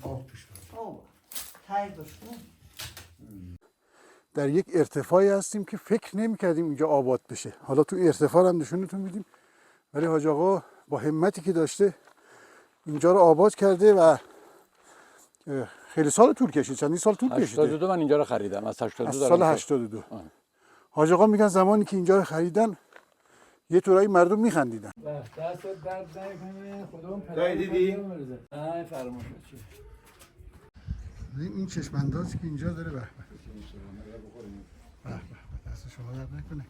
آب توش بود. آب تای باشه. در یک ارتفاعی هستیم که فکر نمی‌کردیم اینجا آباد بشه. حالا تو ارتفاع هم نشونتون میدیم. ولی حاج آقا با همتی که داشته اینجا رو آباد کرده و خیلی سال طول کشید. چندین سال طول کشیده. 82 من اینجا رو خریدم. از 82 از دارم. سال 82. حاج آقا میگن زمانی که اینجا رو خریدن یه طورایی مردم میخندیدن. دست درد نکنه خودمون دایی دیدی؟ نه فرمایش چی؟ این چشم اندازی که اینجا داره به به. به به دست شما درد نکنه.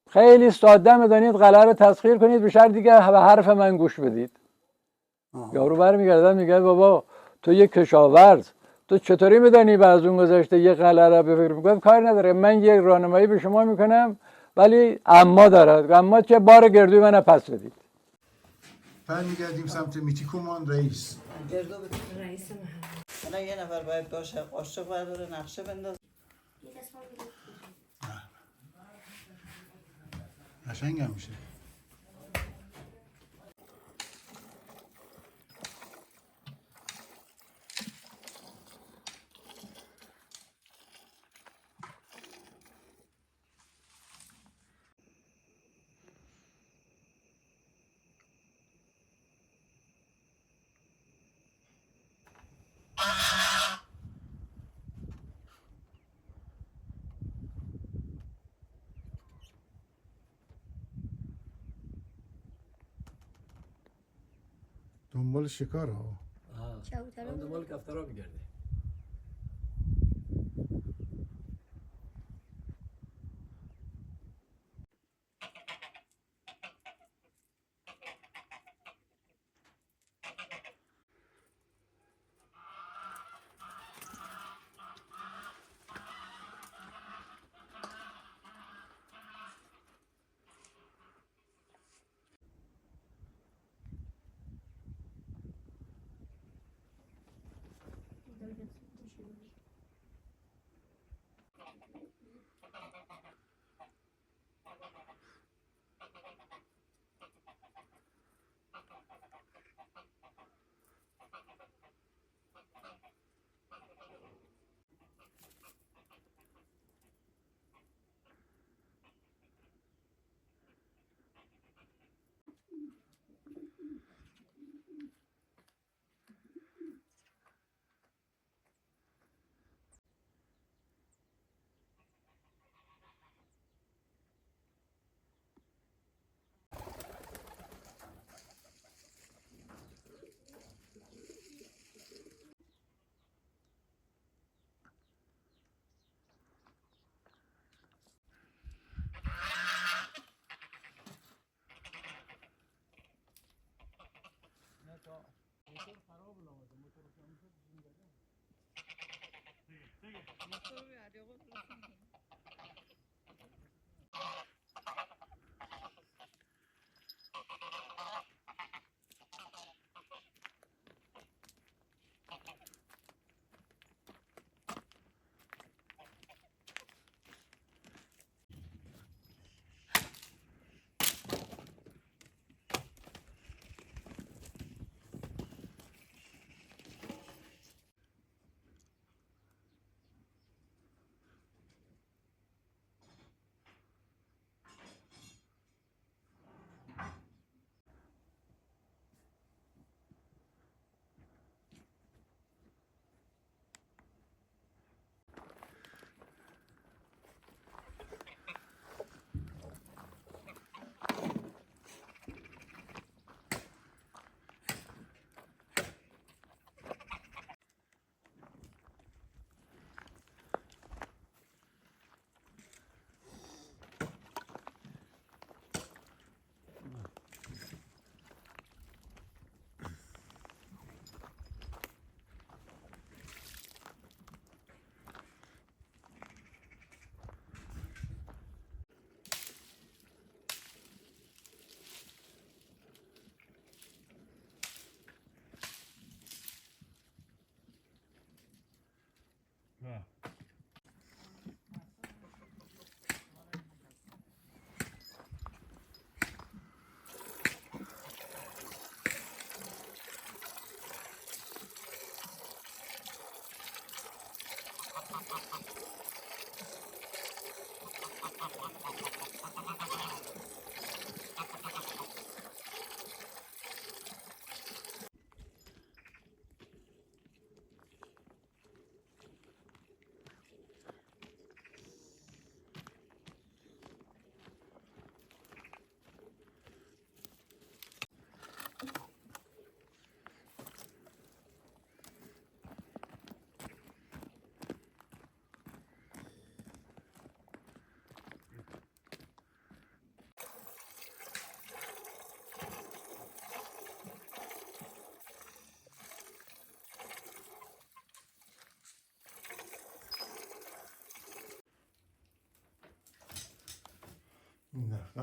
خیلی ساده میدانید قلعه رو تسخیر کنید به شرط دیگه به حرف من گوش بدید. یارو برمیگرده میگه بابا تو یک کشاورز تو چطوری میدانی بعد از اون گذشته یه قلعه رو بفکر میکنم کار نداره من یک راهنمایی به شما میکنم ولی اما دارد اما که بار گردوی من پس بدید. برمیگردیم سمت میتیکومان رئیس. گردو به رئیس محل. حالا یه نفر باید باشه قاشق برداره نقشه بندازه. قشنگ هم میشه. دنبال شکار ها. آه دنبال کفترها میگرده.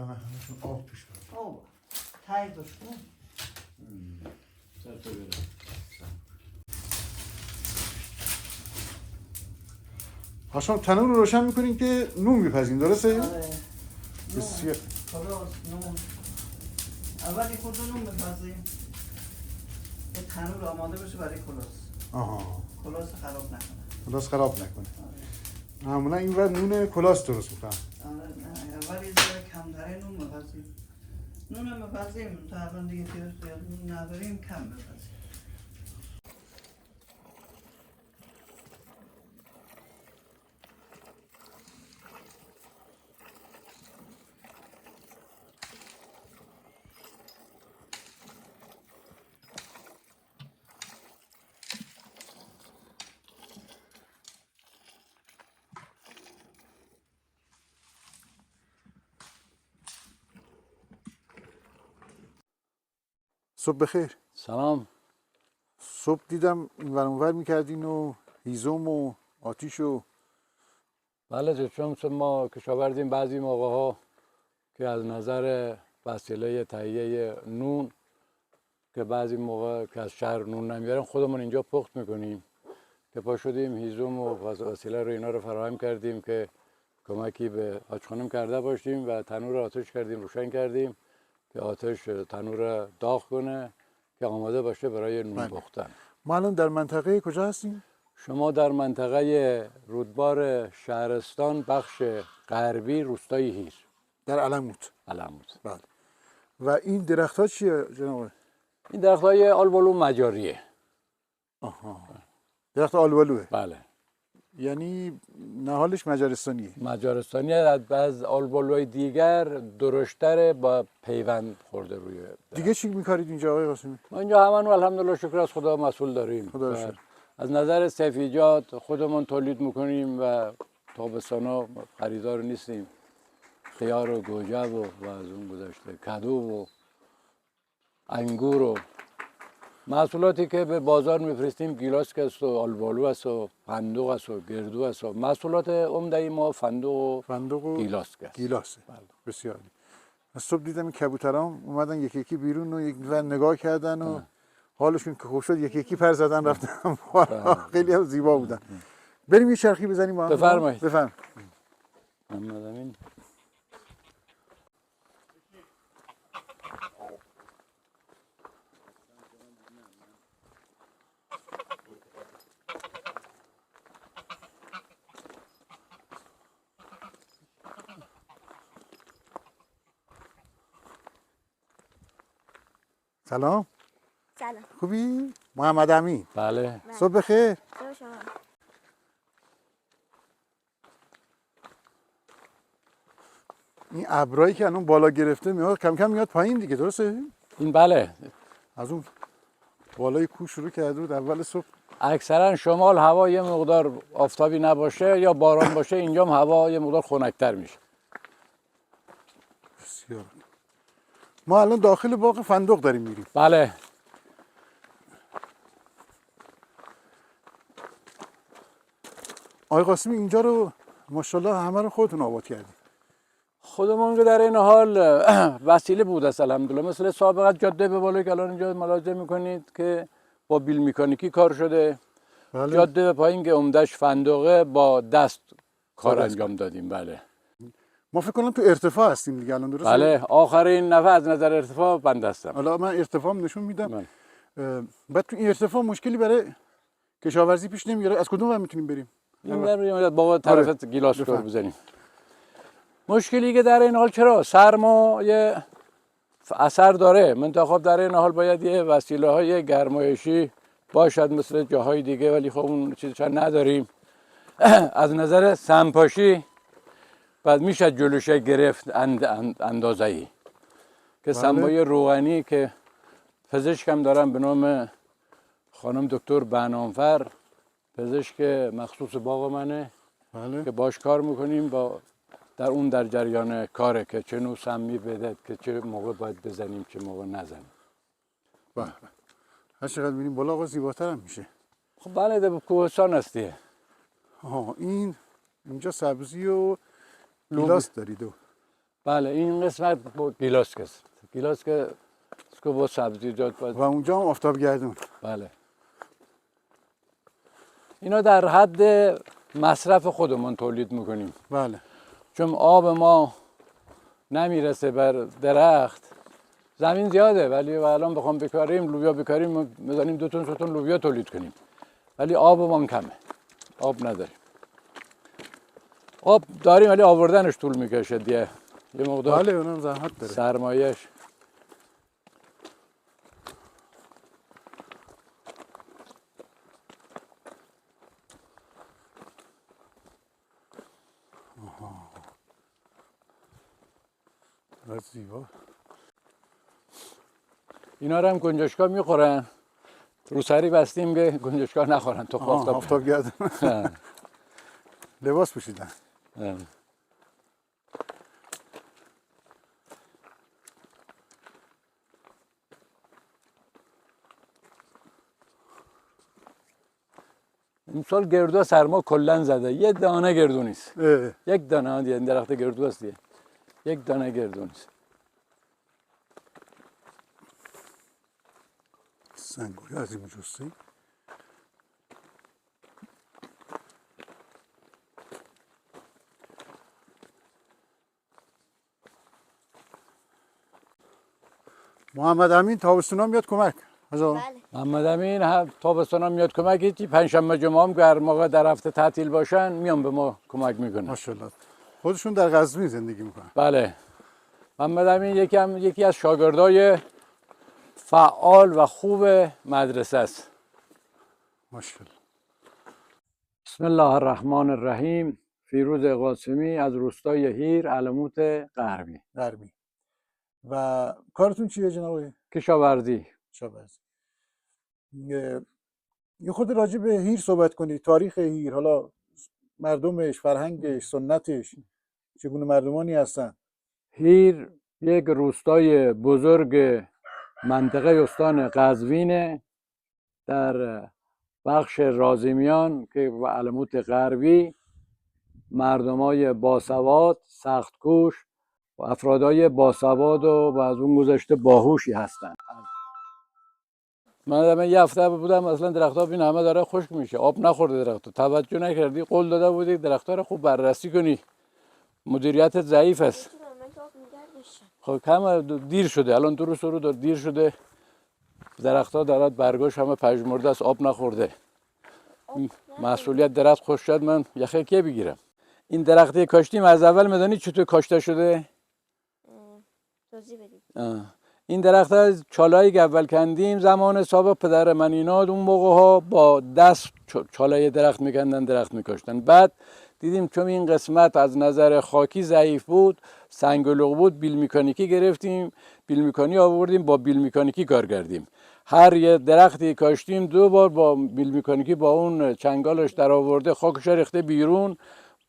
همشون آب توش بود. آب تای توش کن. سر تو برم. حسن تنور رو روشن میکنین که نون میپزین، درسته؟ آره. بسیار. خلاص نون. اولی خود نون میپزیم. یه تنور آماده بشه برای کلاس. آها. کلاس خراب نکنه. کلاس خراب نکنه. آره. معمولا این ور نون کلاس درست میکنن. آره نه اولی ذره کمتره نون میپزیم. نون هم میپزیم تا الان دیگه نون نداریم کم میپزیم. صبح بخیر. سلام. صبح دیدم این ور اونور میکردین و هیزم و آتیش و بله چون ما کشاورزیم بعضی موقع ها که از نظر وسیله تهیه نون که بعضی موقع که از شهر نون نمیارن خودمون اینجا پخت میکنیم که پا شدیم هیزم و وسیله رو اینا رو فراهم کردیم که کمکی به حاج خانم کرده باشیم و تنور آتش کردیم، روشن کردیم که آتش تنور داغ کنه که آماده باشه برای نون پختن. ما الان در منطقه کجا هستیم؟ شما در منطقه رودبار شهرستان بخش غربی روستای هیر در علموت. علموت. بله. و این درخت ها چیه جناب؟ این درخت های آلبالو مجاریه. آها. درخت آلبالوه. بله. یعنی نهالش مجارستانیه. مجارستانی از آلبالوهای دیگر درشتره با پیوند خورده روی درخت. دیگه چی میکارید اینجا آقای قاسمی؟ ما اینجا همون الحمدلله شکر از خدا مسئول داریم. خدا رو شکر. از نظر سبزیجات خودمون تولید میکنیم و تابستانا خریدار نیستیم. خیار و گوجه و از اون گذشته کدو و انگور و محصولاتی که به بازار میفرستیم گیلاس است و آلبالو است و فندق است و گردو است و محصولات عمده ما فندق و گیلاس است. گیلاسه. بله. بسیار عالی. صبح دیدم این کبوترام اومدن یکی یکی بیرون و یک نگاه کردن و حالشون که خوب شد یکی یکی پر زدن رفتن. خیلی هم زیبا بودن. بریم یه چرخی بزنیم با هم. بفرمایید. بفرمایید. سلام. سلام. خوبی؟ محمد امین. بله. صبح بخیر. صبح شما. این ابرایی که الان بالا گرفته میاد کم کم میاد پایین دیگه، درسته؟ این بله. از اون بالای کوه شروع کرده بود اول صبح. اکثرا شمال هوا یه مقدار آفتابی نباشه یا باران باشه اینجا هوا یه مقدار خنک‌تر میشه. بسیار. ما الان داخل باغ فندق داریم میریم. بله. آقای قاسمی اینجا رو ماشاءالله همه رو خودتون آباد کردید. خودمون که در این حال وسیله بود است الحمدلله، مثل سابقت جاده به بالای که الان اینجا ملاحظه میکنید که با بیل میکانیکی کار شده. بله. جاده به پایین که عمدش فندقه با دست کار انجام دادیم. بله. ما فکر کنم تو ارتفاع هستیم دیگه الان، درسته؟ بله آخرین نفر از نظر ارتفاع بنده هستم. حالا من ارتفاعم نشون میدم. بله. بعد تو این ارتفاع مشکلی برای کشاورزی پیش نمیاره. از کدوم ور میتونیم بریم؟ این در بابا طرف گیلاس کار بزنیم. مشکلی که در این حال چرا سرما یه اثر داره، منتها در این حال باید یه وسیله های گرمایشی باشد مثل جاهای دیگه، ولی خب اون چیزی چند نداریم. از نظر سمپاشی بعد میشه جلوش گرفت اندازه‌ای که سنبای روغنی که پزشکم دارم به نام خانم دکتر بنامفر، پزشک مخصوص باغ منه. بله. که باش کار میکنیم با در جریان کاره که چه نوع سمی بده که چه موقع باید بزنیم چه موقع نزنیم. بله. هر چقدر میریم بالا آقا زیباتر هم میشه. خب بله ده کوهستان هستیه. اینجا سبزی و گیلاس دارید و بله این قسمت با گیلاس است. گیلاس که اسکو با سبزیجات و اونجا هم آفتاب گردون. بله. اینا در حد مصرف خودمون تولید میکنیم. بله. چون آب ما نمیرسه بر درخت. زمین زیاده ولی الان بخوام بکاریم لوبیا بکاریم می‌ذاریم 2 تن 3 تن لوبیا تولید کنیم. ولی آبمون کمه. آب نداریم. آب داریم ولی آوردنش طول میکشه دیگه. یه مقدار بله اونم زحمت داره. سرمایه‌اش. زیبا. اینا رو هم گنجشکا میخورن. روسری بستیم که گنجشکا نخورن تو آفتاب گردون. لباس پوشیدن. این سال گردو سرما کلا زده. یه دانه گردو نیست. یک دانه دیگه درخت گردو است دیگه. یک دانه گردو نیست. سنگوری از این جسته. محمد امین تابستونا میاد کمک. بله. محمد امین هم تابستونا میاد کمک. هیچی پنجشنبه جمعه هم که موقع در هفته تعطیل باشن میان به ما کمک میکنن. ماشاءالله. خودشون در قزوین زندگی میکنن. بله. محمد امین یکی از شاگردای فعال و خوب مدرسه است. ماشاءالله. بسم الله الرحمن الرحیم. فیروز قاسمی از روستای هیر، علموت غربی. و کارتون چیه جناب؟ کشاورزی. یه خود راجع به هیر صحبت کنید. تاریخ هیر، حالا مردمش، فرهنگش، سنتش، چگونه مردمانی هستن. هیر یک روستای بزرگ منطقه استان قزوینه در بخش رازیمیان که و علموت غربی. مردمای باسواد، سختکوش و افرادای باسواد و از اون گذشته باهوشی هستند. من یه هفته بودم اصلا درخت‌ها این همه داره خشک میشه. آب نخورده درخت‌ها. توجه نکردی. قول داده بودی درخت‌ها رو خوب بررسی کنی. مدیریت ضعیف است. خب کم دیر شده. الان درست رو دیر شده. درخت‌ها دارد برگاش همه پژمرده است، آب نخورده. مسئولیت درخت خشک شد من یخه کی بگیرم. این درختی کاشتیم از اول میدونی چطور کاشته شده؟ توضیح بدید. این درخت از چالایی که اول کندیم زمان سابق پدر من ایناد اون موقع ها با دست چالای درخت میکندن، درخت میکاشتن. بعد دیدیم چون این قسمت از نظر خاکی ضعیف بود، سنگلوغ بود، بیل میکانیکی گرفتیم، بیل میکانی آوردیم، با بیل میکانیکی کار کردیم. هر یه درختی کاشتیم 2 بار با بیل میکانیکی با اون چنگالش در آورده خاکش ریخته بیرون.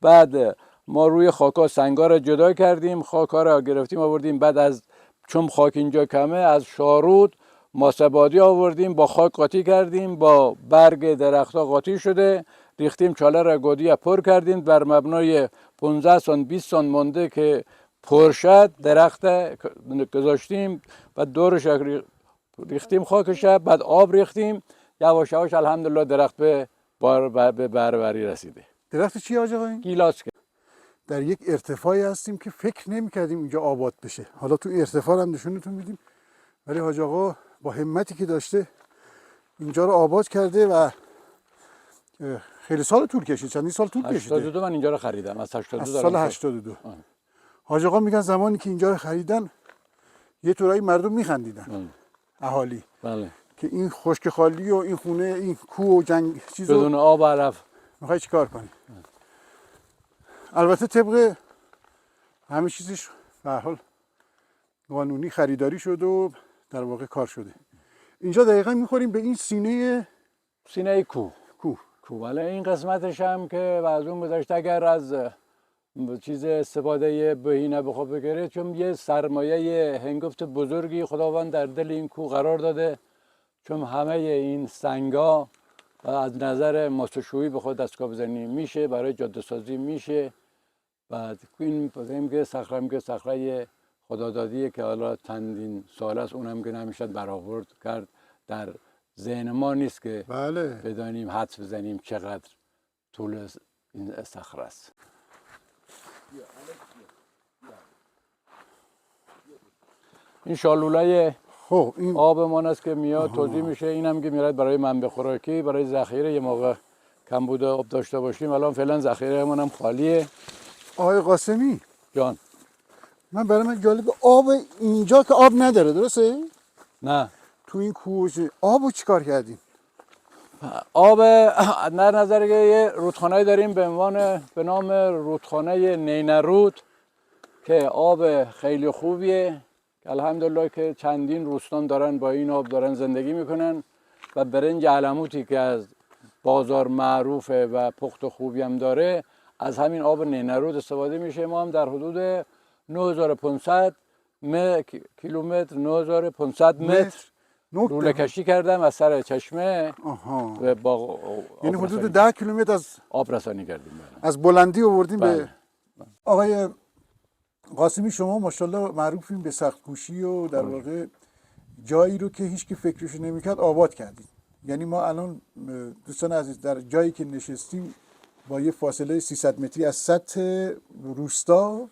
بعد ما روی خاکا سنگا را جدا کردیم، خاکا را گرفتیم آوردیم. بعد از چون خاک اینجا کمه از شارود ماسبادی آوردیم، با خاک قاطی کردیم، با برگ درختها قاطی شده، ریختیم چاله را گودی پر کردیم. بر مبنای 15 سان 20 سان مونده که پر شد درخت گذاشتیم و دورش ریختیم خاکش، بعد آب ریختیم. یواش یواش الحمدلله درخت به بروری رسیده. درخت چی حاج آقا این؟ گیلاس. در یک ارتفاعی هستیم که فکر نمی‌کردیم اینجا آباد بشه. حالا تو ارتفاع هم نشونتون میدیم. ولی حاج آقا با همتی که داشته اینجا رو آباد کرده و خیلی سال طول کشید. چندین سال طول کشیده. 82 من اینجا رو خریدم. از 82 از سال 82. حاج آقا میگن زمانی که اینجا رو خریدن یه طورایی مردم میخندیدن. اهالی. بله. که این خشک خالی و این خونه، این کوه و جنگ چیزو بدون آب و علف میخوای چیکار کنی؟ البته طبق همه چیزش به هر حال قانونی خریداری شد و در واقع کار شده. اینجا دقیقا میخوریم به این سینه کوه. بله. این قسمتش هم که از اون گذشته اگر از چیز استفاده بهینه بخواد بگیره، چون یه سرمایه هنگفت بزرگی خداوند در دل این کوه قرار داده، چون همه این سنگا از نظر ماسه‌شویی به خود دستگاه بزنی میشه، برای جاده سازی میشه بعد این بگیم که صخره خدادادیه که حالا چندین سال است اونم که نمیشد برآورد کرد. در ذهن ما نیست که بله بدانیم حدس بزنیم چقدر طول این صخره است. این شالولای خب این آبمان است که میاد توزیع میشه. اینم که میاد برای منبع خوراکی، برای ذخیره. یه موقع کمبود آب داشته باشیم. الان فعلا ذخیره‌مون هم خالیه. آقای قاسمی جان برای من جالب آب اینجا که آب نداره درسته؟ نه تو این کوه آبو چیکار کردیم؟ آب در نظر یه رودخانه داریم به نام رودخانه نینرود که آب خیلی خوبیه که الحمدلله که چندین روستان دارن با این آب دارن زندگی میکنن و برنج علموتی که از بازار معروفه و پخت خوبی هم داره از همین آب نینرود استفاده میشه. ما هم در حدود 9500 کیلومتر 9500 متر لوله کشی کردم از سر چشمه و با یعنی حدود 10 کیلومتر از آب رسانی کردیم. از بلندی آوردیم بله. به آقای قاسمی. شما ماشاءالله معروفین به سخت کوشی و در واقع جایی رو که هیچ کی فکرش نمیکرد آباد کردید. یعنی ما الان دوستان عزیز در جایی که نشستیم با یه فاصله 300 متری از سطح روستا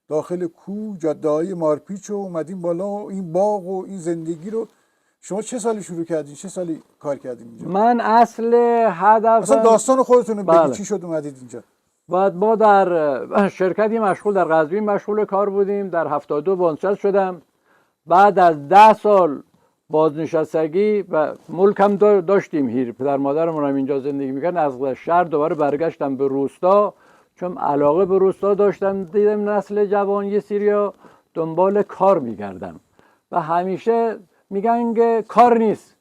داخل کوه جاده‌های مارپیچ و اومدیم بالا و این باغ و این زندگی رو شما چه سالی شروع کردین؟ چه سالی کار کردین اینجا؟ من اصل هدف اصلا داستان خودتون رو بگید. بله. چی شد اومدید اینجا؟ بعد ما در شرکتی مشغول در قزوین مشغول کار بودیم. در 72 بازنشسته شدم. بعد از 10 سال بازنشستگی و ملکم داشتیم هیر، پدر مادرمون هم اینجا زندگی میکردن. از شهر دوباره برگشتم به روستا چون علاقه به روستا داشتم. دیدم نسل جوان یه سریا دنبال کار میگردن و همیشه میگن که کار نیست.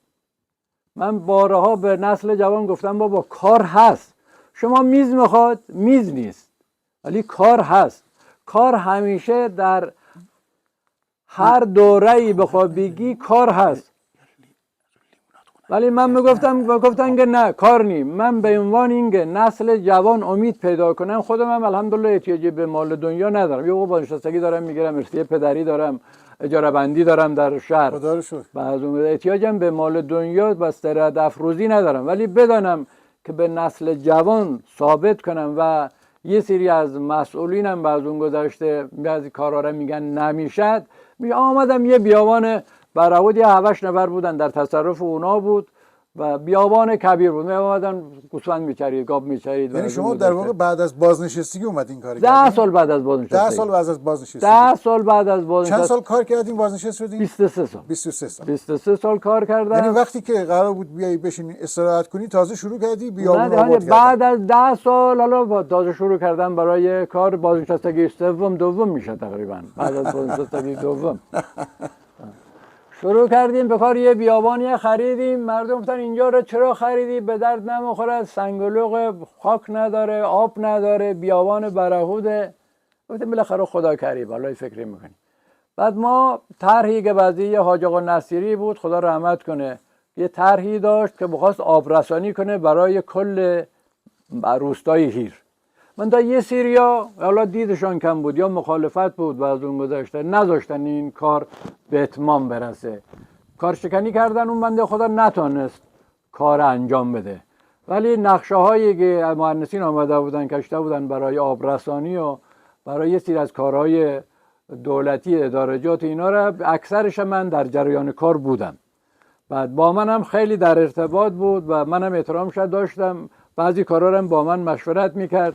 من بارها به نسل جوان گفتم بابا کار هست. شما میز میخواد، میز نیست ولی کار هست. کار همیشه در هر دوره‌ای بخواد بگی کار هست. ولی من میگفتن که نه کار نیم. من به عنوان اینکه نسل جوان امید پیدا کنم، خودم هم الحمدلله احتیاجی به مال دنیا ندارم. یه بازنشستگی دارم میگیرم، ارثیه پدری دارم، اجاره بندی دارم در شهر. خدا رو شکر. و از اون احتیاجم به مال دنیا و استراحت افروزی ندارم. ولی بدانم که به نسل جوان ثابت کنم و یه سری از مسئولینم بعض اون گذشته بعضی کارا رو میگن نمیشد. آمدم یه بیابان برهود، یه 7 نفر بودن در تصرف اونا بود و بیابان کبیر بود. اومدن گوسفند میچرید، گاو میچرید. یعنی شما در واقع بعد از بازنشستگی اومدین کار 10 سال بعد از بازنشستگی. 10 سال بعد از بازنشستگی. 10 سال بعد از بازنشستگی. چند سال کار کردین بازنشست شدین؟ 23 سال. 23 سال. 23 سال کار کردم. یعنی وقتی که قرار بود بیای بشینی استراحت کنی تازه شروع کردی بیابون آباد کردن؟ بعد از 10 سال حالا تازه شروع کردم برای کار. بازنشستگی دوم میشه تقریبا. بعد از بازنشستگی دوم شروع کردیم به کار. یه بیابانی خریدیم. مردم گفتن اینجا رو چرا خریدی؟ به درد نمیخوره، سنگلوق، خاک نداره، آب نداره، بیابان برهوده. گفتم بالاخره خدا کریم، والله فکر میکنیم. بعد ما طرحی که بعضی حاج آقا نصیری بود خدا رحمت کنه، یه طرحی داشت که بخواست آب رسانی کنه برای کل روستای هیر. من تا یه سریا حالا دیدشان کم بود یا مخالفت بود و از اون گذشته نذاشتن این کار به اتمام برسه. کارشکنی کردن. اون بنده خدا نتونست کار انجام بده. ولی نقشه هایی که مهندسین آمده بودن کشته بودن برای آب رسانی و برای یه سری از کارهای دولتی ادارجات اینا را اکثرش من در جریان کار بودم. بعد با منم خیلی در ارتباط بود و منم احترامش داشتم. بعضی کارا رو با من مشورت میکرد،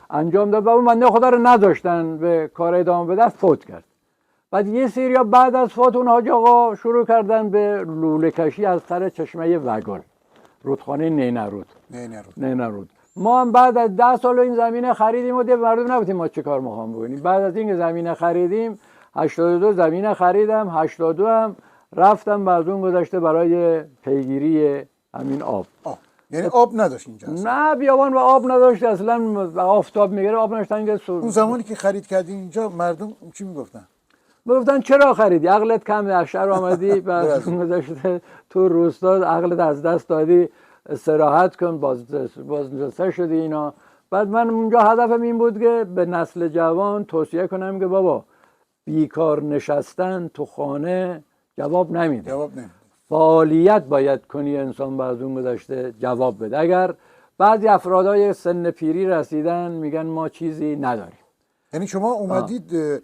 انجام داد و اون بنده خدا رو نذاشتن به کار ادامه بده، فوت کرد. بعد یه سریا بعد از فوت اون حاج آقا شروع کردن به لوله کشی از سر چشمه وگل، رودخانه نینرود. ما هم بعد از 10 سال این زمینه خریدیم و دیگه مردم نبودیم ما چه کار میخوام بکنیم. بعد از اینکه زمینه خریدیم 82 زمینه خریدم، 82 هم رفتم بعد اون گذشته برای پیگیری همین آب. یعنی آب نداشت اینجا اصلا. نه بیابان و آب نداشت اصلا. آفتاب میگیره آب نداشتن که اون زمانی که خرید کردی اینجا مردم چی میگفتن؟ میگفتن چرا خریدی؟ عقلت کمه، از شهر آمدی بعد گذشته تو روستا عقلت از دست دادی، استراحت کن، بازنشسته شدی اینا. بعد من اونجا هدفم این بود که به نسل جوان توصیه کنم که بابا بیکار نشستن تو خانه جواب نمیده. جواب نمیده. فعالیت باید کنی انسان بعد اون گذشته جواب بده. اگر بعضی افرادای سن پیری رسیدن میگن ما چیزی نداریم. یعنی شما اومدید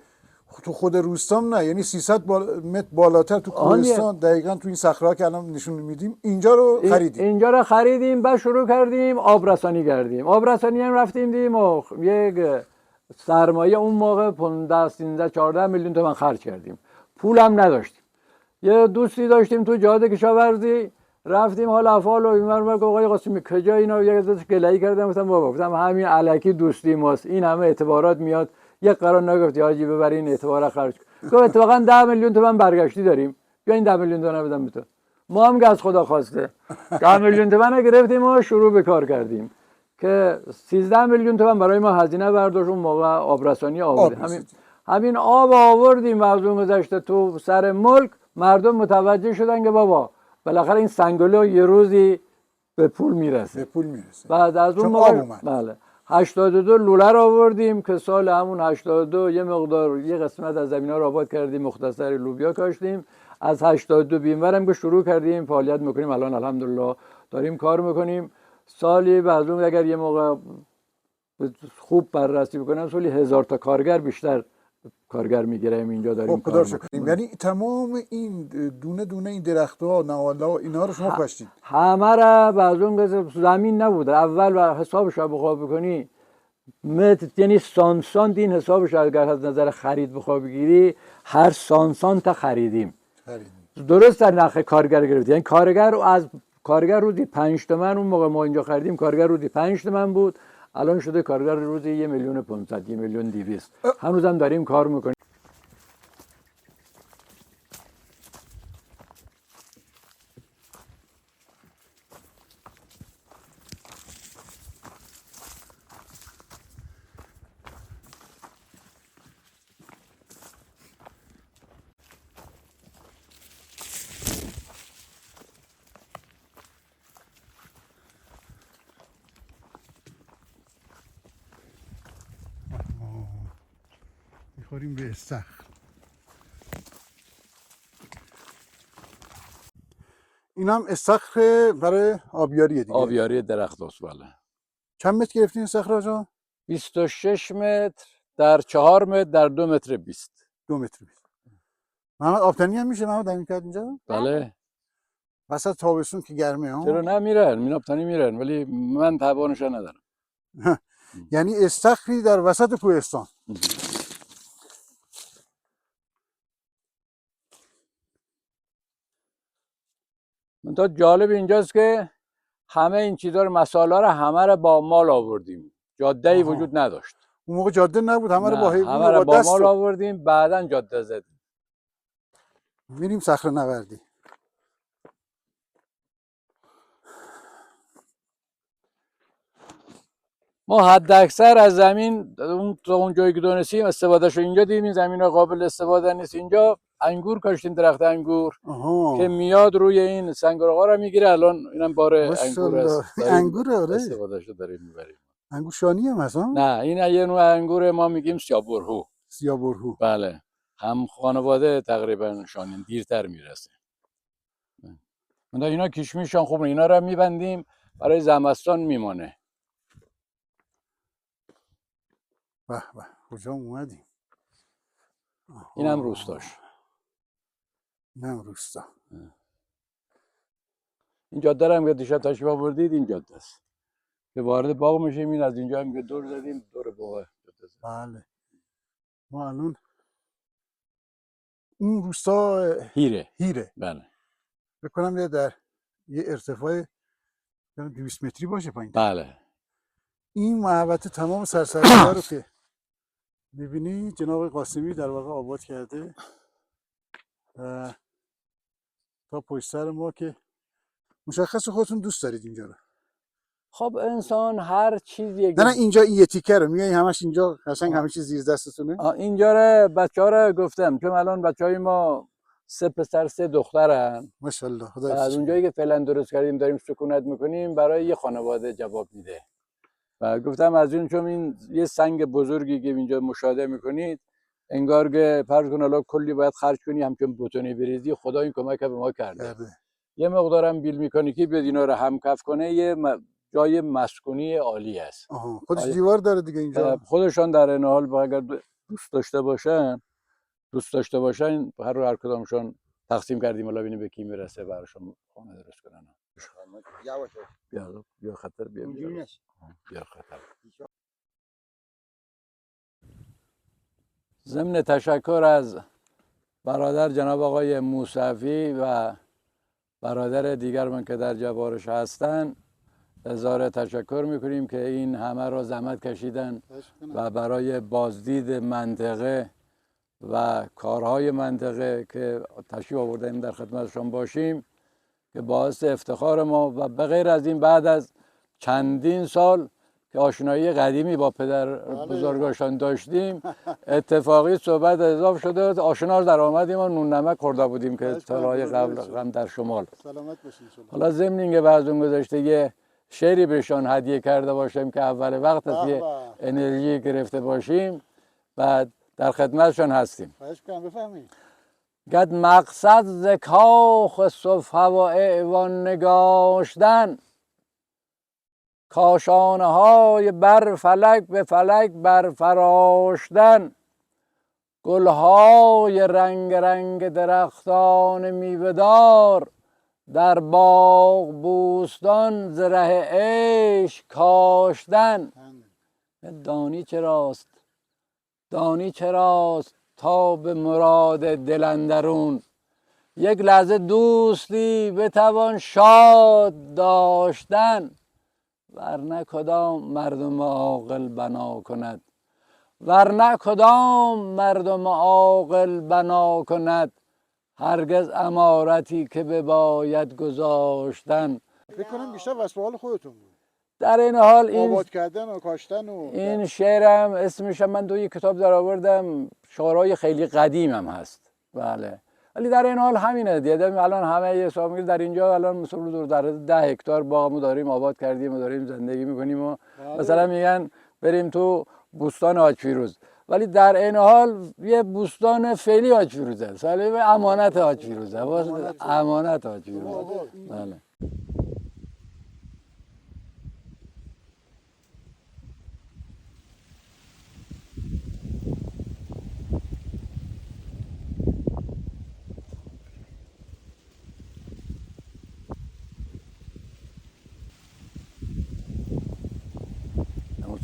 تو خود روستام نه، یعنی 300 متر بالاتر تو کوهستان، دقیقاً تو این صخره که الان نشون میدیم اینجا رو خریدیم. اینجا رو خریدیم، بعد شروع کردیم آبرسانی کردیم. آبرسانی هم رفتیم دیدیم و یک سرمایه اون موقع 15 13 14 میلیون تومان خرج کردیم. پول هم نداشتیم. یه دوستی داشتیم تو جاده کشاورزی، رفتیم حال افعال و اینور آقای قاسمی کجا اینا، یه ازش گلایی کردم، گفتم بابا گفتم همین الکی دوستی ماست، این همه اعتبارات میاد، یک قرار نگفتی حاجی ببرین اعتبارات خرج. گفت اتفاقا 10 میلیون تومان برگشتی داریم، بیا این 10 میلیون تومان بدم به تو. ما هم که از خدا خواسته 10 میلیون تومان گرفتیم و شروع به کار کردیم که 13 میلیون تومان برای ما هزینه برداشت. اون موقع آبرسانی آوردیم، همین آب آوردیم و از اون گذشته تو سر ملک مردم متوجه شدن که بابا بالاخره این سنگلو یه روزی به پول میرسه. به پول میرسه. بعد از اون موقع بله 82 لوله رو آوردیم که سال همون 82 یه مقدار یه قسمت از زمینا رو آباد کردیم، مختصر لوبیا کاشتیم. از 82 بیمورم که شروع کردیم فعالیت میکنیم. الان الحمدلله داریم کار میکنیم. سالی بعد اون اگر یه موقع خوب بررسی بکنم سالی 1000 تا کارگر بیشتر کارگر میگیریم اینجا داریم کار میکنیم. یعنی تمام این دونه دونه این درخت‌ها، نوالا اینا رو شما کاشتید؟ همه را بعد اون زمین نبود. اول و حسابش رو بخواه بکنی متر، یعنی سانسان این حسابش اگر از نظر خرید بخواه بگیری هر سانسان تا خریدیم. درست در نرخ کارگر گرفت. یعنی کارگر روزی 5 تومن اون موقع ما اینجا خریدیم، کارگر روزی 5 تومن بود، الان شده کارگر روزی 1,500,000 1,200,000. هنوزم داریم کار میکنیم. میخوریم به استخر. این هم استخر برای آبیاریه دیگه. آبیاری درخت است. بله. چند متر گرفتین استخر آجا؟ 26 متر در 4 متر در 2 متر 20. 2 متر 20. محمد آبتنی هم میشه محمد همین کرد اینجا؟ بله. وسط تابستون که گرمه ها؟ چرا نمیرن؟ این آبتنی میرن ولی من توانش ندارم. یعنی استخری در وسط کوهستان. تا جالب اینجاست که همه این چیزا رو مسائل رو همه رو با مال آوردیم. جاده‌ای وجود نداشت. اون موقع جاده نبود، همه رو با حیوان همه رو با مال و آوردیم، بعداً جاده زدیم. میریم صخره نوردی. ما حد اکثر از زمین اون جایی که دونستیم استفادهشو اینجا دیدیم. این زمین قابل استفاده نیست. اینجا انگور کاشتیم، درخت انگور که میاد روی این سنگرقا رو میگیره. الان اینم بار انگور است. انگور آره. استفادهشو داریم میبریم. انگور شانی هم هست ها؟ نه این یه نوع انگور ما میگیم سیابرهو. سیابرهو. بله. هم خانواده تقریبا شانین دیرتر میرسه. اینا کشمیشان خوبه. اینا رو میبندیم برای زمستان میمونه. به به کجا اومدیم؟ اینم روستاش. اینم روستا. این جاده رو هم که دیشب تشریف آوردید این جاده است که وارد باغ میشیم. این از اینجا هم که دور زدیم دور باغ. بله. ما الان اون روستا هیره. بله. بکنم در یه ارتفاع 200 متری باشه پایین. بله. این محوطه تمام سرسبزی‌ها رو که می‌بینی جناب قاسمی در واقع آباد کرده تا پشت سر ما که مشخص خودتون دوست دارید اینجا رو. خب انسان هر چیزی نه اینجا این یه تیکه رو میای همش اینجا قشنگ همه چیز زیر دستتونه. اینجا رو بچه‌ها رو گفتم چون الان بچهای ما 3 پسر 3 دخترن ماشاءالله. خدا از اونجایی که فعلا درست کردیم داریم سکونت میکنیم برای یه خانواده جواب میده. و گفتم از این چون این یه سنگ بزرگی که اینجا مشاهده میکنید انگار که فرض کن الان کلی باید خرج کنی همچون بتونی بریزی، خدا این کمک به ما کرده. یه مقدارم بیل میکانیکی بیاد اینا رو همکف کنه، یه جای مسکونی عالی است. خودش دیوار داره دیگه اینجا. خودشان در این حال اگر دوست داشته باشن هر کدامشون تقسیم کردیم، الان ببینیم به کی میرسه براشون خانه درست کنن. بیا خطر بیا خطر. ضمن تشکر از برادر جناب آقای موسوی و برادر دیگر من که در جوارش هستن اظهار تشکر میکنیم که این همه را زحمت کشیدن و برای بازدید منطقه و کارهای منطقه که تشریف آوردیم در خدمتشان باشیم که باعث افتخار ما و به غیر از این بعد از چندین سال که آشنایی قدیمی با پدر بزرگاشان داشتیم اتفاقی صحبت اضافه شده آشنا در آمدیم و نون نمک خورده بودیم که سالهای قبل در شمال. سلامت باشین. حالا ضمن اینکه بعد اون گذشته یه شعری بهشان هدیه کرده باشیم که اول وقت است یه انرژی گرفته باشیم بعد در خدمتشان هستیم. خواهش می‌کنم بفرمایید. گد مقصد ز کاخ صفحه و ایوان نگاشتن، کاشانه های بر فلک به فلک برفراشتن، گلهای رنگ رنگ درختان میوه‌دار، در باغ بوستان ز ره عیش کاشتن. دانی چراست تا به مراد دل اندرون، یک لحظه دوستی بتوان شاد داشتن. ورنه کدام مردم عاقل بنا کند، هرگز عمارتی که بباید گذاشتن. فکر کنم بیشتر واسه حال خودتون بود. در این حال آباد کردن و کاشتن و این شعرم اسمش من دو یک کتاب در آوردم، شعرهای خیلی قدیم هم هست. بله. ولی در این حال همینه دیگه. الان همه یه حساب میگیره در اینجا الان مثلا در 10 هکتار باغمو داریم آباد کردیم و داریم زندگی میکنیم و مثلا میگن بریم تو بوستان حاج فیروز، ولی در این حال یه بوستان فعلی حاج فیروزه، سالی به امانت حاج فیروزه، امانت حاج فیروزه. بله.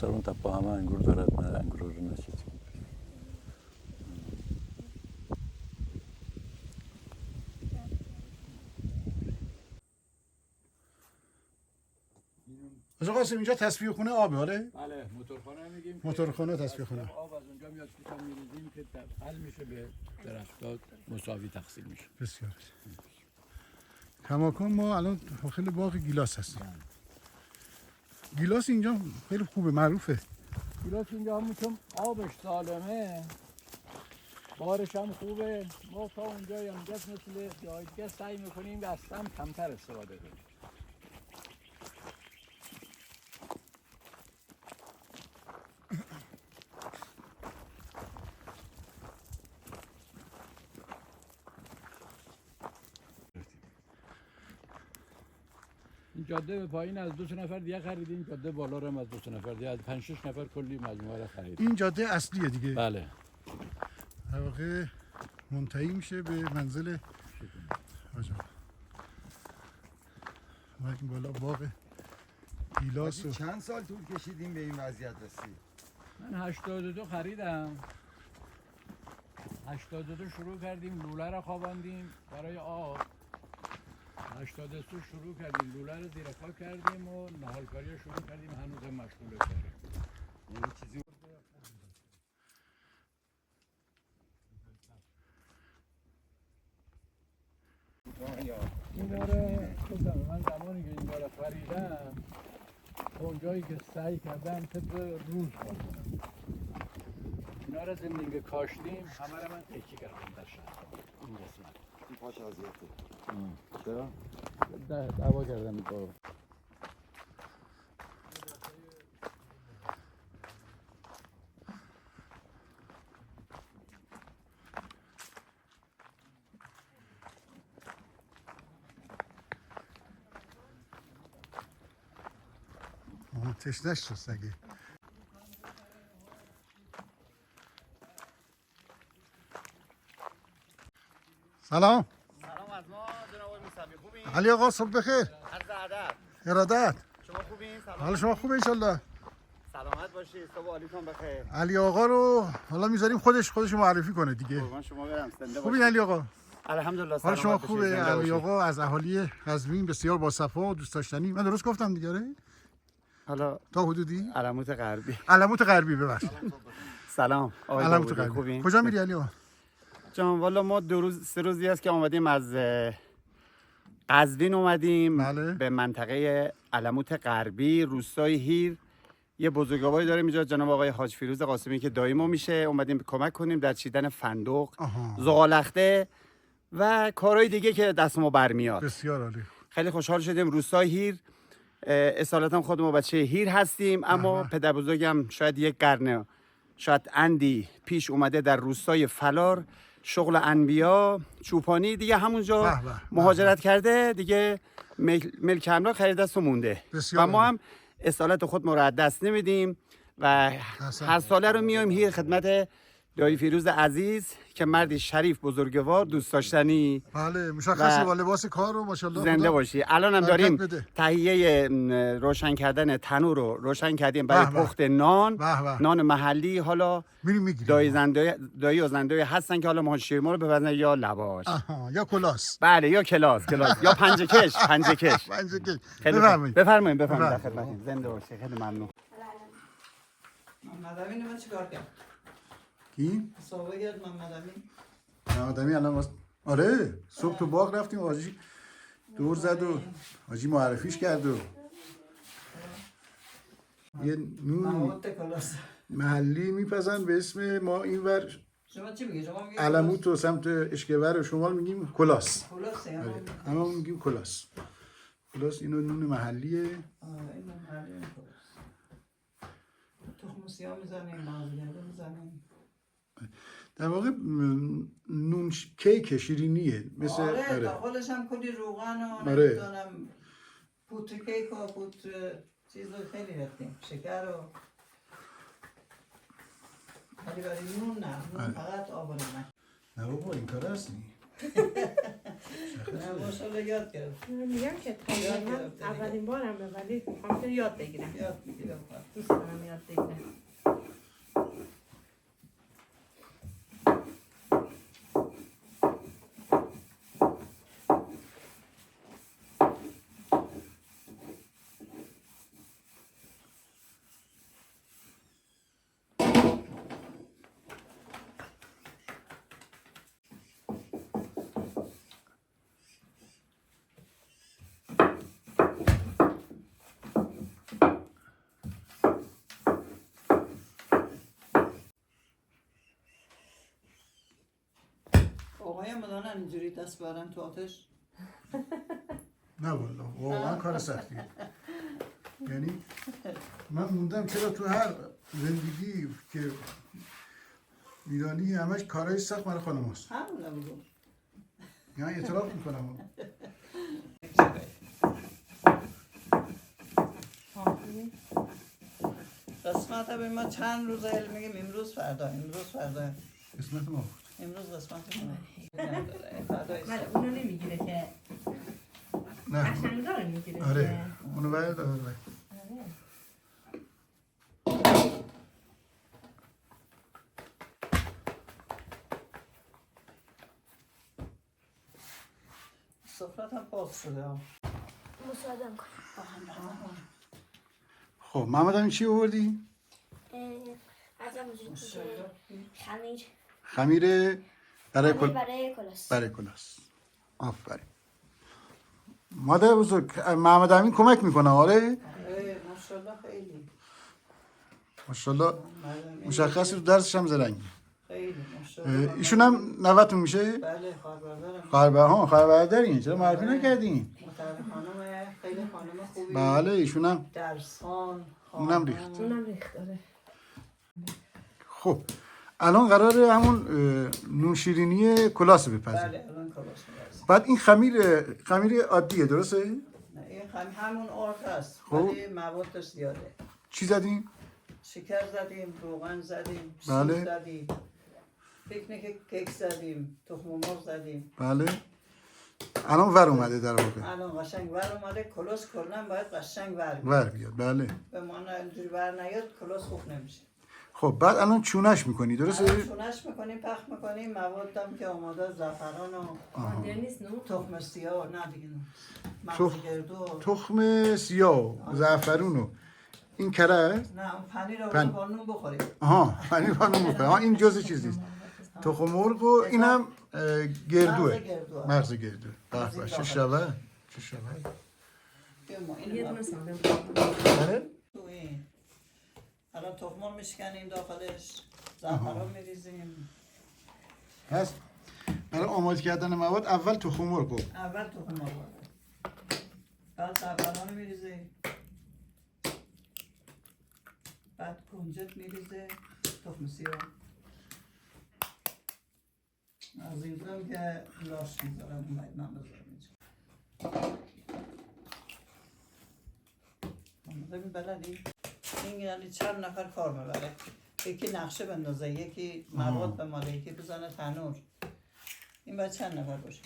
اون تپا همه انگور دارد، نه انگور رو نشید. آقا قاسم اینجا تصفیه خونه آبه آره؟ بله موتورخانه میگیم. موتورخانه تصفیه خونه. آب از اونجا میاد که میریزیم که حل میشه به درختات مساوی تقسیم میشه. بسیار. کماکان ما الان داخل باغ گیلاس هستیم. گیلاس اینجا خیلی خوبه، معروفه. گیلاس اینجا همون چون آبش سالمه، بارش هم خوبه، ما تا اونجا هم مثل جای دیگه سعی میکنیم که اصلا کمتر استفاده کنیم. این جاده به پایین از 2 نفر دیگه خریدیم، جاده بالا رو هم از 2 نفر دیگه، از 5-6 نفر کلی مجموعه رو خریدیم. این جاده اصلیه دیگه. بله. در واقع منتهی میشه به منزل آجا. ما این بالا باغ گیلاس. چند سال طول کشیدیم به این وضعیت رسید؟ من 82 خریدم. 82 شروع کردیم لوله رو خواباندیم برای آب. 83 شروع کردیم لوله رو زیر خاک کردیم و نهالکاری رو شروع کردیم، هنوز هم مشغول کاریم. این چیزی اینا رو خودم من زمانی که اینا رو خریدم اونجایی که سعی کردم طبق روز کنم. اینا رو زندگی کاشتیم، همه رو من تکی کردم در شهر این قسمت. این پاش آزیاته. چرا؟ دعوا کردم با تشنش شد سگه. سلام. سلام از ما جناب موسوی، خوبین؟ علی آقا صبح بخیر. عرض ادب. ارادت. شما خوبین؟ سلام. حال شما خوبه انشالله. سلامت باشید. صبح عالیتون بخیر. علی آقا رو حالا میذاریم خودش معرفی کنه دیگه. قربان شما برم. زنده خوبین باشید. علی آقا؟ الحمدلله. حال شما سلامت خوبه؟ باشید. زنده علی باشید. آقا از اهالی قزوین بسیار با صفا و دوست داشتنی. من درست گفتم دیگه آره؟ حالا تا حدودی؟ علموت غربی. علموت غربی ببخشید. سلام. آقای علموت داوودی، غربی. خوبین؟ کجا میری علی آقا؟ جان والا ما 2 روزی است که آمدیم از قزوین اومدیم. بله. به منطقه علموت غربی روستای هیر. یه بزرگواری داریم اینجا جناب آقای حاج فیروز قاسمی که دایمو میشه. اومدیم کمک کنیم در چیدن فندق، زغال اخته و کارهای دیگه که دست ما برمیاد. بسیار عالی. خیلی خوشحال شدیم. روستای هیر اصالتا خود ما بچه هیر هستیم، اما پدر بزرگم شاید یک قرن شاید اندی پیش اومده در روستای فلار شغل انبیا چوپانی دیگه همونجا مهاجرت کرده دیگه، ملک املاک خریده است و مونده و ما هم اصالت خود ما رو از دست نمیدیم و هر ساله رو میایم هیر خدمت دایی فیروز عزیز که مردی شریف بزرگوار دوست داشتنی. بله مشخصه با لباس کار رو ماشاءالله. زنده باشی. الان هم داریم تهیه روشن کردن تنور رو روشن کردیم برای پخت نان. نان محلی. حالا دایی و زندای هستن که حالا ماهی ما رو ببرن یا لواش یا کلاس. بله یا کلاس یا پنجه کش. بفرمایید در خدمتتون. زنده باشی. خیلی ممنون. محمد امین من چیکار کرد؟ کی؟ صحبه کرد محمد امین. محمد امین الان آره صبح تو باغ رفتیم حاجی دور زد و حاجی معرفیش کرد و یه نون محلی میپزن به اسم ما اینور. شما چی میگی؟ شما میگی علموت و سمت اشکبر و شمال میگیم کلاس. کلاسه. اما میگیم کلاس. کلاس اینو نون محلیه. اینو محلی کلاس. تخم سیاه میزنیم، مازگرده میزنیم. در واقع نون کیک شیرینیه مثل آره داخلش هم کلی روغن و نمیدونم پوت کیک و پوت چیزو خیلی ریختیم، شکر و ولی برای نون نه، نون فقط آب و نمک. نه بابا این کار هستی. نه ماشاءالله یاد گرفت. میگم که تقریبا اولین بارمه ولی میخوام که یاد بگیرم. یاد میگیرم. دوست دارم یاد بگیرم. آقای مدانن اینجوری دست برن تو آتش؟ نه والا واقعا کار سختیه. یعنی من موندم چرا تو هر زندگی که ایرانی همش کارهای سخت برای خانم هست. همونه بگو. یعنی اعتراف میکنم. قسمت به ما چند روز علم میگیم امروز فردا قسمت ما امروز قسمت ما. ولی اونو نمیگیره که نه قشنگا رو میگیره. آره اونو باید سفرت هم پاس شده ها. مساعدم کن. خب محمد امین چی آوردی؟ ازم خمیر برای کلاس. برای کلاس. آفرین. مادر بزرگ محمد امین کمک میکنه آره؟ ماشاءالله خیلی. ماشاءالله مشخصی رو درسش هم زرنگی. خیلی ماشاءالله. ایشون هم نوتون میشه؟ بله خواهربردارم. خواهربردارین چرا معرفی نکردین؟ خانم خیلی خانم خوبی. بله ایشون هم درسان. اونم ریخت. آره. خب الان قراره همون نون شیرینی کلاس بپزیم. بله الان کلاس می‌پزیم. بعد این خمیر عادیه درسته؟ نه این همون آرد است ولی موادش زیاده. چی زدیم؟ شکر زدیم، روغن زدیم، بله. شیر زدیم، پیکنیک کیک زدیم، تخم مرغ زدیم. بله. الان ور اومده در واقع. الان قشنگ ور اومده. کلوس کلا باید قشنگ ور بیاد. ور بیاد. بله. به ما اینجوری ور نیاد کلوس خوب نمیشه. خب بعد الان چونش میکنی درسته؟ الان چونش میکنیم، پخت میکنیم. موادم که آماده، زعفران و تخم سیاه و نه دیگه نه. مغز گردو. تخم سیاه، زعفرون و این کره است؟ نه اون پنیر رو با نون بخوریم. آها پنیر با نون بخوریم. این جزء چیز نیست. تخم مرغ و اینم گردوه. مغز گردو. به چه شبه. چه شبه. بله. تو این الان تخم مرغ میشکنیم داخلش، زعفران میریزیم. پس برای آماده کردن مواد اول تخم مرغ. اول تخم مرغ، بعد زعفران میریزیم، بعد کنجد میریزه، تخم سیاه. از این دارم که لاش میذارم اون باید من بذارم اینجا. ببین بلدی؟ این یعنی چند نفر کار میبره. یکی نقشه بندازه، یکی مواد بماله، یکی بزنه تنور. این باید چند نفر باشه.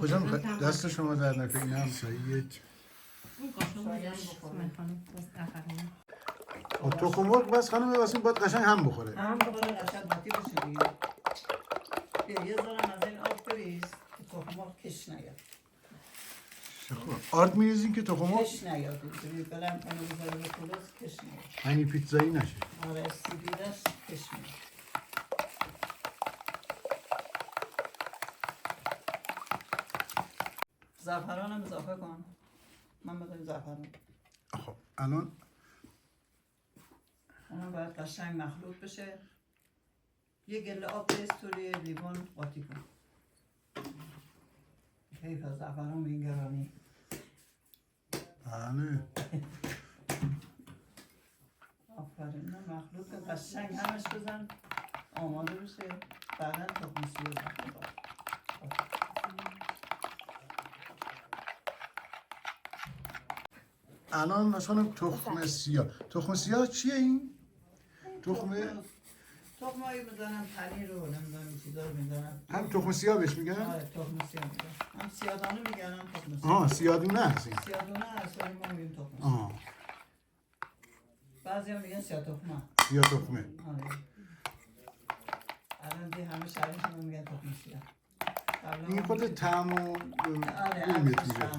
کجا میخواد؟ دست شما در نکنه. این هم سعیه. تخم مرغ بس خانم واسه باید قشنگ هم بخوره. هم بخوره قشنگ باتی بشه دیگه. یه ذرم از این آب بریز که تخم مرغ کش نیاد. آرد میریزین که تخم مرغ کش نیاد. اینجوری بلند کنه بذاره به کلوس کش نیاد. یعنی پیتزایی نشه. آره سیبیلش کش نیاد. زعفران هم اضافه کن. من بدونم زعفران. خب الان اونم باید قشنگ مخلوط بشه. یه گله آب بریز توی لیوان قاطی کن. حیف از زعفران به این گرانی. بله. آفرین. مخلوط کن قشنگ همش بزن آماده بشه. بعدا تخم سیاه بزن. الان مثلا تخم سیاه. تخم سیاه چیه این؟ تخمایی بزنم، پنیر رو نمیدونم این چیزا رو میزنم. هم تخم سیاه بهش میگن؟ آره تخم سیاه میگن. هم سیادانه میگن هم تخم سیاه. آها سیادونه هست این. سیادانه هست ولی ما میگیم تخم سیاه. آها. بعضی هم میگن سیاه تخمه. سیاه تخمه. آره. الان دی همه شهرشون میگن تخم سیاه. این خود طعم و آره میاد دیگه.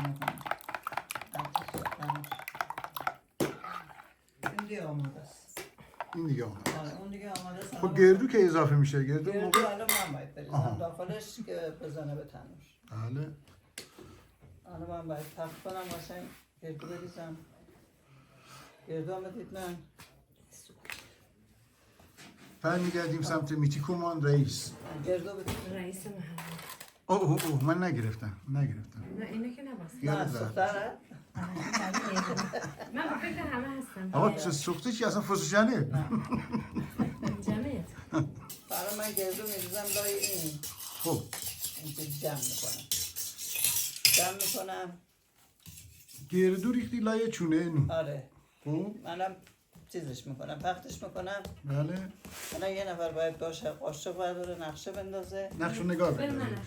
این دیگه آماده است. این دیگه آماده. آره اون دیگه آماده است. خب گردو که اضافه میشه؟ گردو الان من باید بریزم داخلش که بزنه به تنور. بله. الان من باید پخت کنم قشنگ گردو بریزم. گردو هم بدید من. برمیگردیم سمت میتیکومان رئیس. گردو بدید. رئیس محل. اوه من نگرفتم. نه اینه که نباست. نه سختره. من فکر همه هستم. آقا سوخته چی اصلا فسوشنه؟ جمعیت. برای من گردو میریزم لای این. خب اینجوری جمع میکنم. گردو ریختی لای چونه نون. آره. خب منم چیزش میکنم، پختش میکنم. بله. الان یه نفر باید باشه قاشق برداره نقشه بندازه. نقشو نگاه بده.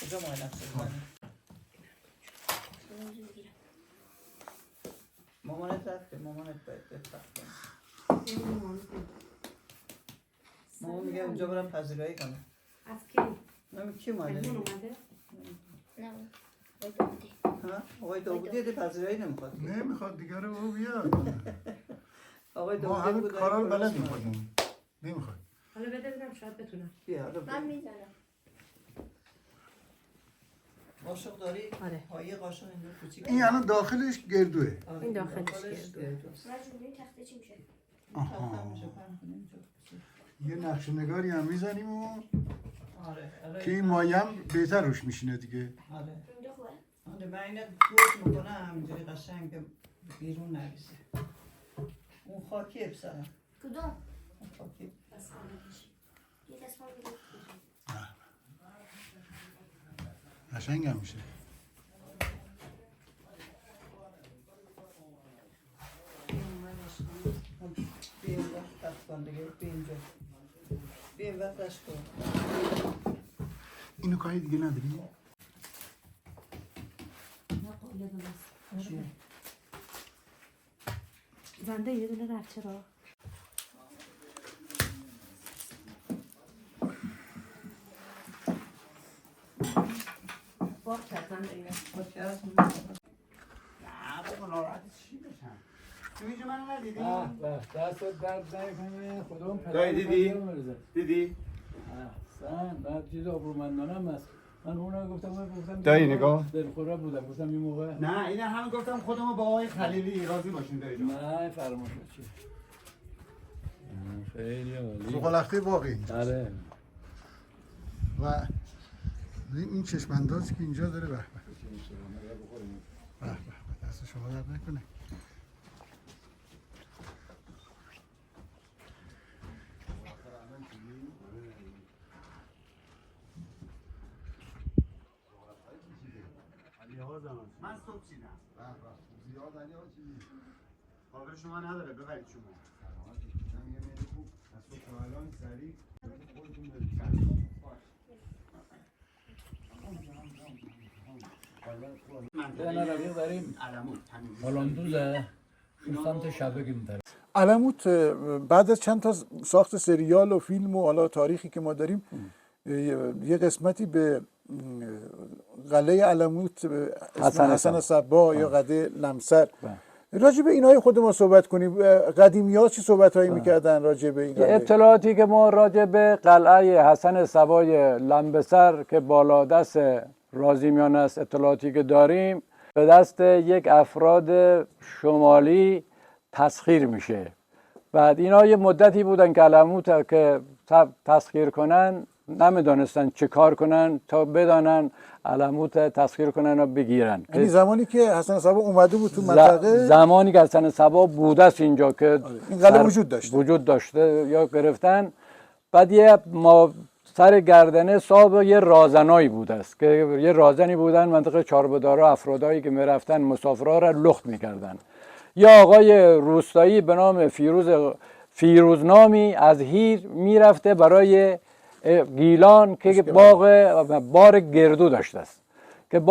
کجا ما نقشه بزنیم؟ مامانت رفته، مامانت باید بپخت کنه. مامان میگه اونجا برم پذیرایی کنم. از کی؟ نمی کی اومده؟ نه آقای داوودی پذیرایی نمیخواد. نمیخواد دیگه رو او بیاد. آقای ما داوودی همه بود. کارا رو بلد میخوادیم. نمیخواد. حالا بده ببینم شاید بتونم. بیا حالا من میزنم. قاشق داری؟ آره. پایه قاشق اینجا کوچیک. این الان داخلش گردوه. این داخلش گردوست. من جوری تخته چی میشه؟ آها. یه نقش نگاری هم میزنیم و آره. که این مایه هم بهتر روش میشینه دیگه. آره. اینجا خوبه؟ آره من اینه گوش میکنم همینجوری قشنگ بیرون نریزه. اون خاکیه بسنم کدوم؟ اون خاکی یه دستمان بگیر. قشنگ هم میشه. بیا این وقت کن دیگه بیا اینجا بیا این وقتش کن اینو کاری دیگه نداری؟ چیه؟ زنده یه دونه رفت چرا؟ باق کردن دیگه. با کرد نه بابا ناراحت چی بشم؟ تو اینجا منو ندیدی؟ دست درد نکنه خودم دایی دیدی؟ دیدی؟ احسن بعد چیز آبرومندانم هست. من اونها گفتم دایی نگاه. دلخوره بودم گفتم این موقع نه این همه گفتم خودمو با آقای خلیلی راضی باشیم دایی جان. نه فرمایش چی خیلی عالی زغال اخته باقی. آره و این چشم‌اندازی که اینجا داره به به دست شما درد نکنه. من صبح چیدم. زیاد علی ها چیزی قابل شما نداره ببرید شما. من یه میلی خوب از تو تا الان سریع خودتون برید. نه رفیق داریم هلندوزه سمت شبه گیم علموت بعد از چند تا ساخت سریال و فیلم و حالا تاریخی که ما داریم یه قسمتی به قلعه علموت حسن صبا یا قلعه لمسر راجع به اینای خود ما صحبت کنیم. قدیمی ها چی صحبت هایی میکردن راجع به این قلعه؟ اطلاعاتی که ما راجع به قلعه حسن صبای لنبسر که بالا دست رازیمیان است اطلاعاتی که داریم به دست یک افراد شمالی تسخیر میشه. بعد اینا یه مدتی بودن که علموت که تسخیر کنن نمیدانستن چه کار کنن تا بدانن علموت تسخیر کنن و بگیرن. یعنی زمانی که حسن صبا اومده بود تو منطقه زمانی که حسن صبا بوده است اینجا که این قلعه وجود داشته یا گرفتن. بعد یه سر گردنه صاحب یه رازنایی بوده است که یه رازنی بودن منطقه چاربدارا افرادایی که میرفتن مسافرها را لخت میکردن. یا آقای روستایی به نام فیروزنامی از هیر میرفته برای گیلان که بار گردو داشته است که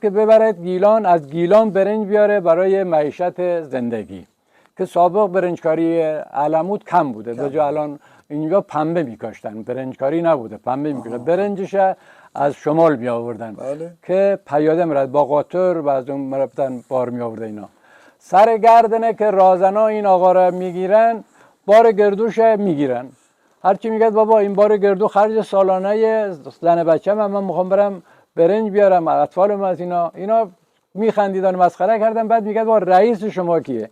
که ببرد گیلان از گیلان برنج بیاره برای معیشت زندگی که سابق برنجکاری علموت کم بوده به جای الان اینجا پنبه میکاشتن برنجکاری نبوده پنبه میکاشتن برنجش از شمال می آوردن که پیاده میرد با قاطر و از اون مرفتن بار می آورده اینا. سر گردنه که رازنا این آقا را میگیرن بار گردوش میگیرن. هرچی میگه بابا این بار گردو خرج سالانه زن بچه من میخوام برم برنج بیارم اطفالم از اینا میخندیدن مسخره کردن. بعد میگه با رئیس شما کیه؟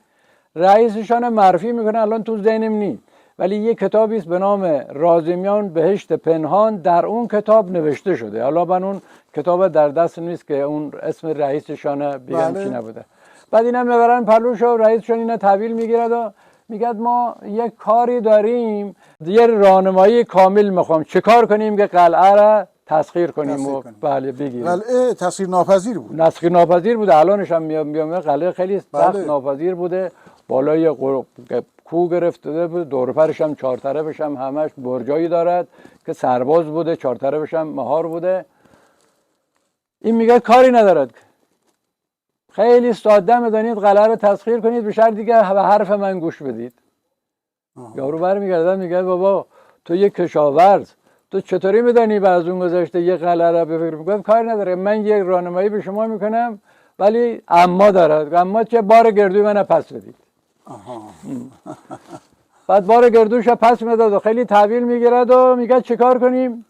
رئیسشان معرفی میکنه الان تو ذهنم نی ولی یه کتابی است به نام رازمیان بهشت پنهان در اون کتاب نوشته شده. حالا من اون کتاب در دست نیست که اون اسم رئیسشان بگم چی نبوده. بعد اینا میبرن پلوش و رئیسشون اینا تحویل میگیرد و میگه ما یک کاری داریم یه راهنمایی کامل میخوام چه کار کنیم که قلعه را تسخیر کنیم و بله بگیریم. قلعه تسخیر ناپذیر بود. تسخیر ناپذیر بوده. الانش هم میام قلعه خیلی سخت ناپذیر بوده. بالای کوه گرفته بود دور پرش هم چهار طرفش هم همش برجایی دارد که سرباز بوده چهار طرفش هم مهار بوده. این میگه کاری ندارد خیلی ساده میدانید قلعه رو تسخیر کنید به شرط دیگه به حرف من گوش بدید. یارو برمیگردن میگه بابا تو یک کشاورز تو چطوری میدانی بعد اون گذشته یه قلعه رو بفکر میکنم کاری نداره من یک راهنمایی به شما میکنم ولی اما دارد اما چه بار گردوی من پس بدید. بعد بار گردوش پس میداد و خیلی تحویل میگیرد و میگه چیکار کنیم؟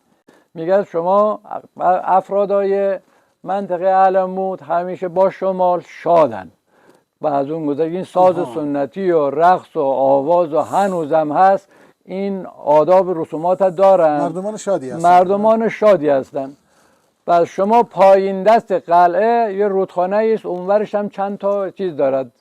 میگه شما افرادای منطقه علموت همیشه با شمال شادن و از اون گذشته این ساز سنتی و رقص و آواز و هنوزم هست این آداب و رسومات دارن مردمان شادی هستن. و شما پایین دست قلعه یه رودخانه است اونورش هم چند تا چیز دارد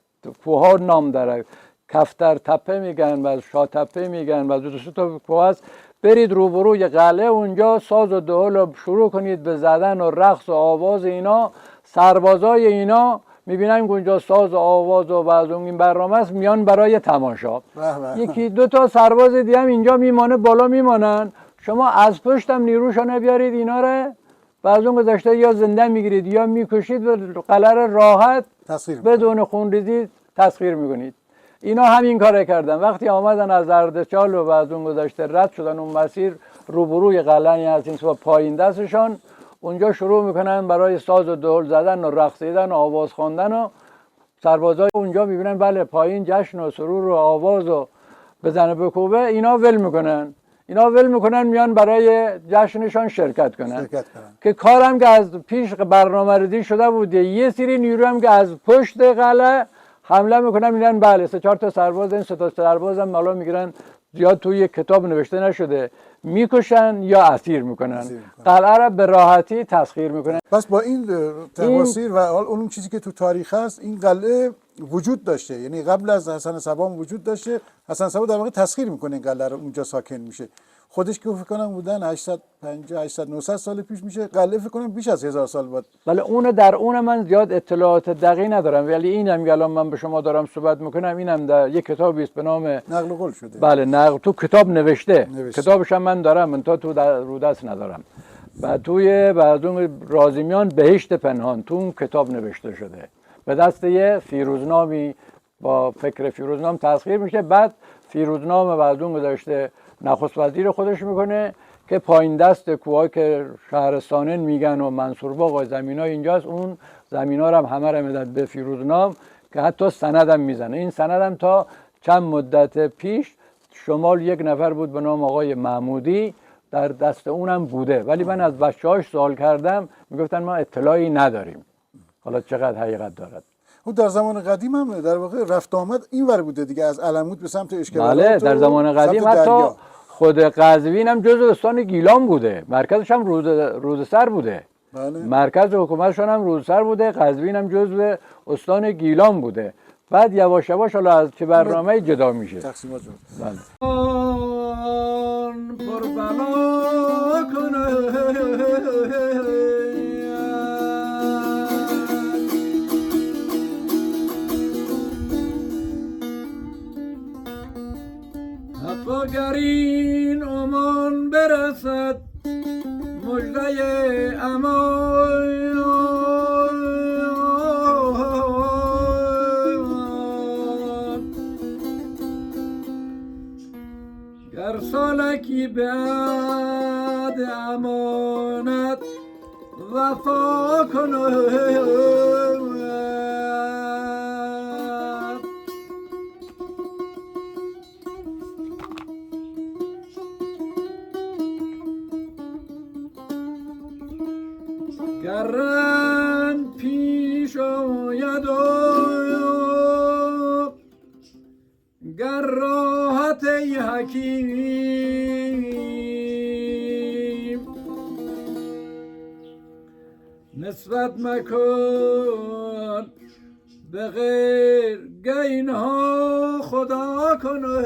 کوه ها نام دارد کفتر تپه میگن و شاه تپه میگن و دو تا کوه هست. برید روبروی قلعه، اونجا ساز و دهل رو شروع کنید به زدن و رقص و آواز اینا. سربازای اینا میبینن اونجا ساز و آواز و بعض این برنامه است، میان برای تماشا. یکی دو تا سرباز دیگه هم اینجا میمانه، بالا میمانن. شما از پشتم نیروشو نبیارید اینا رو، و از اون گذشته یا زنده میگیرید یا میکشید و قلعه راحت بدون خونریزی تسخیر میکنید. اینا همین کاره کردن. وقتی آمدن از اردشال و از اون گذشته رد شدن اون مسیر، روبروی قلعه هست این پایین دستشان، اونجا شروع میکنن برای ساز و دهل زدن و رقصیدن و آواز خواندن و سربازای اونجا میبینن بله پایین جشن و سرور و آواز و بزنه بکوبه، اینا ول میکنن میان برای جشنشان شرکت کنن. که کارم که از پیش برنامه ریزی شده بوده، یه سری نیرو هم که از پشت قلعه حمله میکنن، میرن بله 3-4 تا سرباز، این 3 تا سرباز هم حالا میگیرن، زیاد توی کتاب نوشته نشده، میکشن یا اسیر میکنن. قلعه را به راحتی تسخیر میکنن. پس با این تفاسیر و اون چیزی که تو تاریخ هست، این قلعه وجود داشته، یعنی قبل از حسن صبا وجود داشته. حسن صبا در واقع تسخیر میکنه این قلعه رو، اونجا ساکن میشه. خودش که فکر کنم بودن 850-900 سال پیش میشه، قلعه فکر کنم بیش از 1000 سال بود. ولی در اون من زیاد اطلاعات دقیق ندارم، ولی اینم که الان من به شما دارم صحبت میکنم، اینم در یک کتابی است به نام نقل قول شده. بله نقل، تو کتاب نوشته. کتابش هم من دارم، من تو رو دست ندارم. و توی بعد اون رازیمیان بهشت پنهان تو اون کتاب نوشته شده، به دست یه فیروزنامی با فکر فیروزنام تسخیر میشه. بعد فیروزنام بعد اون گذاشته نخست وزیر خودش میکنه که پایین دست کوه که شهرستانن میگن و منصورباغ و زمینای اینجاست، اون زمینا رو هم همه رو میدن به فیروزنام که حتی سندم میزنه. این سندم تا چند مدت پیش شمال یک نفر بود به نام آقای محمودی، در دست اونم بوده، ولی من از بچه‌هاش سوال کردم میگفتن ما اطلاعی نداریم. حالا چقدر حقیقت دارد؟ او در زمان قدیم هم در واقع رفت آمد این ور بوده دیگه، از علموت به سمت اشکبارات. بله در زمان قدیم حتی خود قزوین هم جزء استان گیلان بوده، مرکزش هم رودسر بوده. بله. مرکز حکومتشون هم رودسر بوده، قزوین هم جزء استان گیلان بوده. بعد یواش یواش حالا از چه برنامه جدا میشه. تقسیمات شد. بله. اگر این امان برسد مژده امان، گر سالکی بعد امانت وفا کند، گرن پیش آید و گر راحت ای حکیم، نسبت مکن به غیر گینها خدا کنه.